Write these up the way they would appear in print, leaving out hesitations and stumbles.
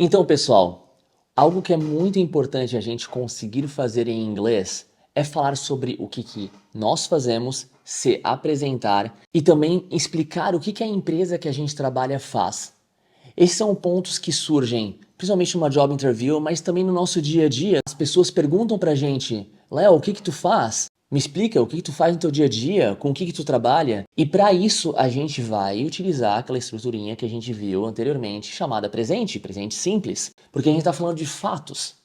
Então, pessoal, algo que é muito importante a gente conseguir fazer em inglês é falar sobre o que nós fazemos, se apresentar e também explicar o que a empresa que a gente trabalha faz. Esses são pontos que surgem principalmente numa job interview, mas também no nosso dia a dia. As pessoas perguntam pra gente: Léo, o que tu faz? Me explica o que tu faz no teu dia a dia, com o que tu trabalha. E para isso a gente vai utilizar aquela estruturinha que a gente viu anteriormente, chamada presente simples, porque a gente está falando de fatos.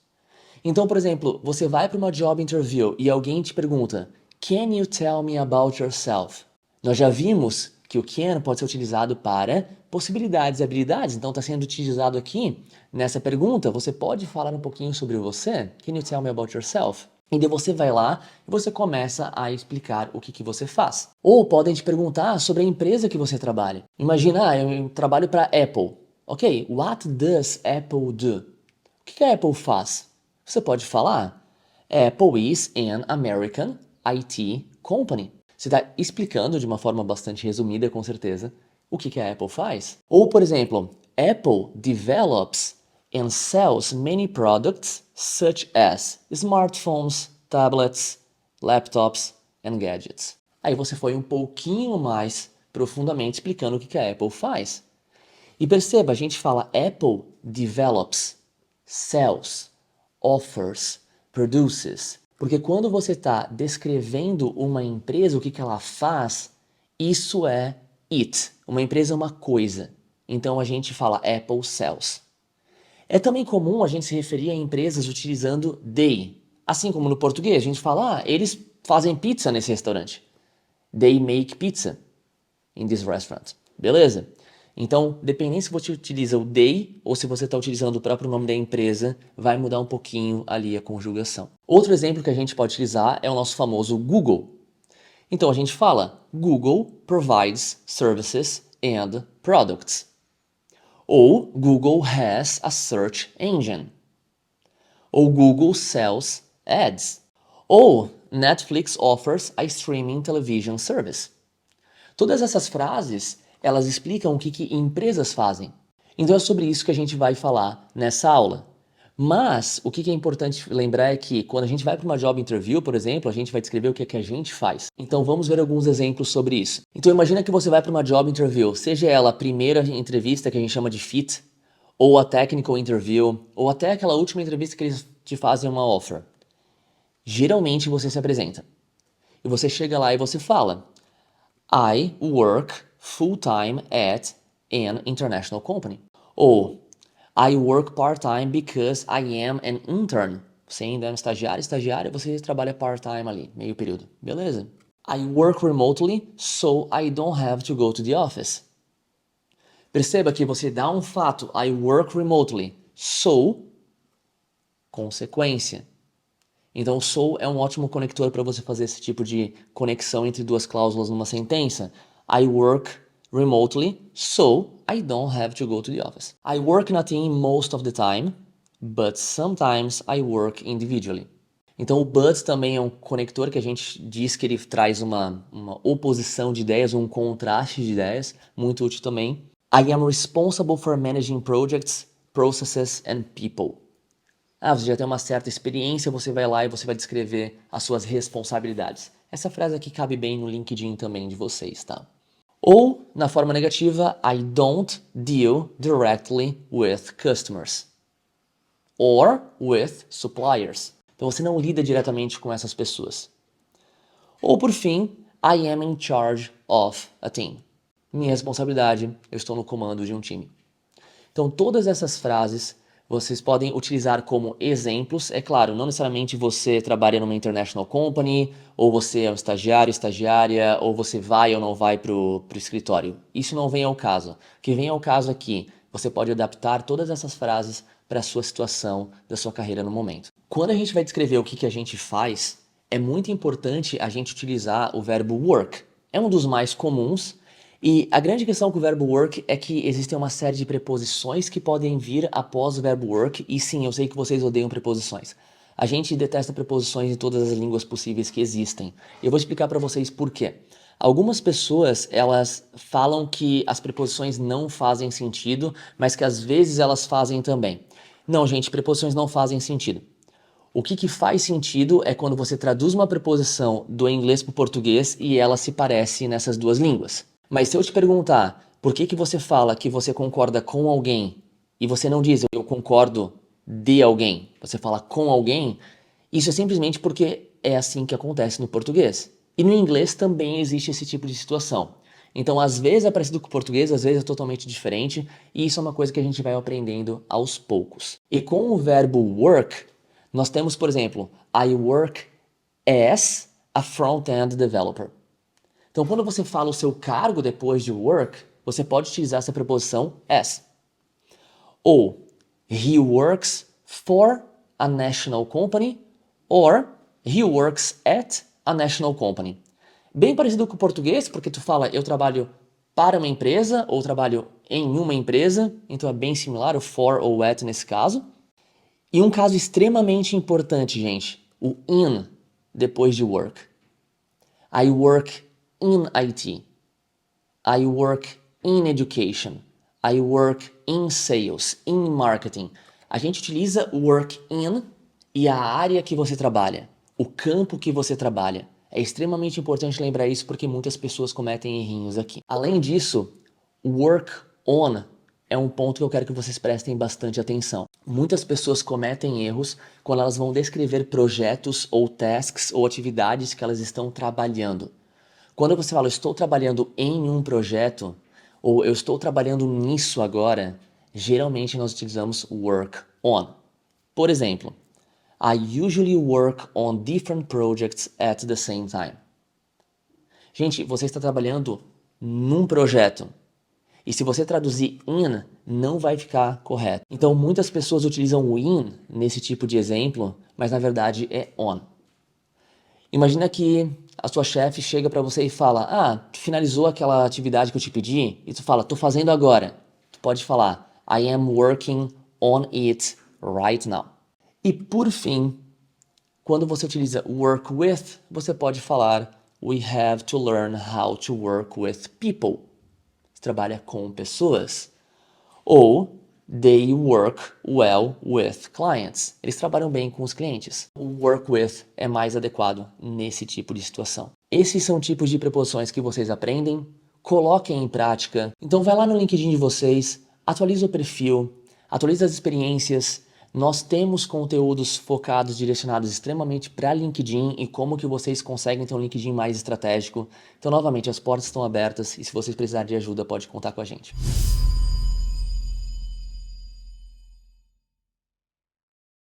Então, por exemplo, você vai para uma job interview e alguém te pergunta: Can you tell me about yourself? Nós já vimos que o can pode ser utilizado para possibilidades e habilidades, então está sendo utilizado aqui nessa pergunta. Você pode falar um pouquinho sobre você? Can you tell me about yourself? E daí você vai lá e você começa a explicar o que você faz. Ou podem te perguntar sobre a empresa que você trabalha. Imagina, eu trabalho para Apple. Ok, what does Apple do? O que a Apple faz? Você pode falar: Apple is an American IT company. Você está explicando de uma forma bastante resumida, com certeza, o que a Apple faz. Ou, por exemplo, Apple develops and sells many products such as smartphones, tablets, laptops and gadgets. Aí você foi um pouquinho mais profundamente explicando o que a Apple faz. E perceba, a gente fala Apple develops, sells, offers, produces. Porque quando você está descrevendo uma empresa, o que ela faz, isso é it. Uma empresa é uma coisa. Então a gente fala Apple sells. É também comum a gente se referir a empresas utilizando they. Assim como no português, a gente fala: eles fazem pizza nesse restaurante. They make pizza in this restaurant. Beleza? Então, dependendo se você utiliza o they ou se você está utilizando o próprio nome da empresa, vai mudar um pouquinho ali a conjugação. Outro exemplo que a gente pode utilizar é o nosso famoso Google. Então a gente fala: Google provides services and products. Ou Google has a search engine. Ou Google sells ads. Ou Netflix offers a streaming television service. Todas essas frases, elas explicam o que empresas fazem. Então é sobre isso que a gente vai falar nessa aula. Mas o que é importante lembrar é que quando a gente vai para uma job interview, por exemplo, a gente vai descrever o que a gente faz. Então vamos ver alguns exemplos sobre isso. Então imagina que você vai para uma job interview, seja ela a primeira entrevista que a gente chama de fit, ou a technical interview, ou até aquela última entrevista que eles te fazem uma offer. Geralmente você se apresenta. E você chega lá e você fala: I work full-time at an international company. Ou I work part-time because I am an intern. Você ainda é um estagiária, você trabalha part-time ali, meio período. Beleza? I work remotely, so I don't have to go to the office. Perceba que você dá um fato, I work remotely, so, consequência. Então, so é um ótimo conector para você fazer esse tipo de conexão entre duas cláusulas numa sentença. I work remotely, so I don't have to go to the office. I work in a team most of the time, but sometimes I work individually. Então, o but também é um conector que a gente diz que ele traz uma oposição de ideias, um contraste de ideias, muito útil também. I am responsible for managing projects, processes and people. Você já tem uma certa experiência, você vai lá e você vai descrever as suas responsabilidades. Essa frase aqui cabe bem no LinkedIn também de vocês, tá? Ou, na forma negativa, I don't deal directly with customers. Or with suppliers. Então você não lida diretamente com essas pessoas. Ou, por fim, I am in charge of a team. Minha responsabilidade, eu estou no comando de um time. Então todas essas frases vocês podem utilizar como exemplos. É claro, não necessariamente você trabalha numa international company, ou você é um estagiário, estagiária, ou você vai ou não vai para o escritório. Isso não vem ao caso. O que vem ao caso aqui, você pode adaptar todas essas frases para a sua situação da sua carreira no momento. Quando a gente vai descrever o que a gente faz, é muito importante a gente utilizar o verbo work. É um dos mais comuns. E a grande questão com o verbo work é que existem uma série de preposições que podem vir após o verbo work, e sim, eu sei que vocês odeiam preposições. A gente detesta preposições em todas as línguas possíveis que existem. Eu vou explicar para vocês por quê. Algumas pessoas, elas falam que as preposições não fazem sentido, mas que às vezes elas fazem também. Não, gente, preposições não fazem sentido. O que faz sentido é quando você traduz uma preposição do inglês para o português e ela se parece nessas duas línguas. Mas se eu te perguntar por que você fala que você concorda com alguém e você não diz eu concordo de alguém, você fala com alguém, isso é simplesmente porque é assim que acontece no português. E no inglês também existe esse tipo de situação. Então, às vezes é parecido com o português, às vezes é totalmente diferente, e isso é uma coisa que a gente vai aprendendo aos poucos. E com o verbo work, nós temos, por exemplo, I work as a front-end developer. Então, quando você fala o seu cargo depois de work, você pode utilizar essa preposição as. Ou, he works for a national company, or he works at a national company. Bem parecido com o português, porque tu fala eu trabalho para uma empresa ou trabalho em uma empresa, então é bem similar o for ou at nesse caso. E um caso extremamente importante, gente, o in depois de work. I work in IT. I work in education. I work in sales, in marketing. A gente utiliza work in e a área que você trabalha, o campo que você trabalha. É extremamente importante lembrar isso porque muitas pessoas cometem errinhos aqui. Além disso, work on é um ponto que eu quero que vocês prestem bastante atenção. Muitas pessoas cometem erros quando elas vão descrever projetos ou tasks ou atividades que elas estão trabalhando. Quando você fala, eu estou trabalhando em um projeto, ou eu estou trabalhando nisso agora, geralmente nós utilizamos work on. Por exemplo, I usually work on different projects at the same time. Gente, você está trabalhando num projeto. E se você traduzir in, não vai ficar correto. Então, muitas pessoas utilizam o in nesse tipo de exemplo, mas na verdade é on. Imagina que a sua chefe chega para você e fala, tu finalizou aquela atividade que eu te pedi? E tu fala, tô fazendo agora. Tu pode falar, I am working on it right now. E por fim, quando você utiliza work with, você pode falar, we have to learn how to work with people. Você trabalha com pessoas. Ou they work well with clients. Eles trabalham bem com os clientes. O work with é mais adequado nesse tipo de situação. Esses são tipos de preposições que vocês aprendem, coloquem em prática. Então vai lá no LinkedIn de vocês, atualiza o perfil, atualiza as experiências. Nós temos conteúdos focados, direcionados extremamente para LinkedIn e como que vocês conseguem ter um LinkedIn mais estratégico. Então, novamente, as portas estão abertas e se vocês precisarem de ajuda, pode contar com a gente.